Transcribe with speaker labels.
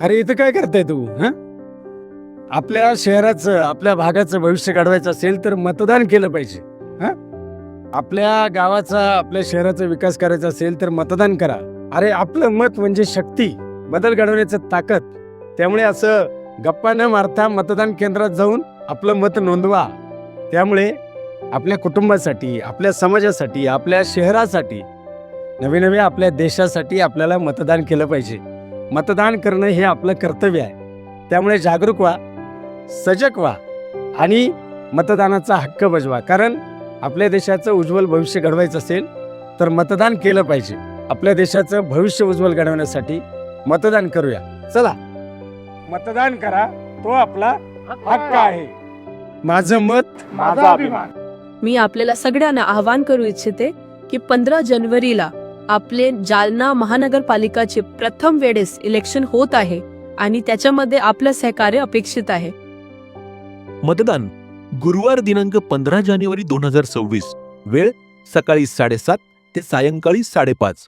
Speaker 1: अरे इथं काय करताय तू? आपल्या शहराचं आपल्या भागाचं भविष्य घडवायचं असेल तर मतदान केलं पाहिजे. आपल्या गावाचा आपल्या शहराचा विकास करायचा असेल तर मतदान करा. अरे आपलं मत म्हणजे शक्ती, बदल घडवण्याचं ताकद. त्यामुळे असं गप्पा न मारता मतदान केंद्रात जाऊन आपलं मत नोंदवा. त्यामुळे आपल्या कुटुंबासाठी, आपल्या समाजासाठी, आपल्या शहरासाठी, नवे आपल्या देशासाठी आपल्याला मतदान केलं पाहिजे. मतदान करणं हे आपलं कर्तव्य आहे. त्यामुळे जागरूक व्हा, सजग व्हा आणि मतदानाचा हक्क बजवा. कारण आपल्या देशाचं उज्ज्वल भविष्य घडवायचं असेल तर मतदान केलं पाहिजे. आपल्या देशाचं भविष्य उज्ज्वल घडवण्यासाठी मतदान करूया. चला मतदान करा, तो आपला हक्क आहे. माझं मत माझा अभिमान.
Speaker 2: मी आपल्याला सगळ्यांना आवाहन करू इच्छिते की 15 जानेवारीला आपले जालना महानगरपालिकाचे प्रथम वेळेस इलेक्शन होत आहे आणि त्याच्यामध्ये आपलं सहकार्य अपेक्षित आहे.
Speaker 3: मतदान गुरुवार दिनांक 15 जानेवारी 2026. वेळ सकाळी 7:30 ते सायंकाळी 5:30.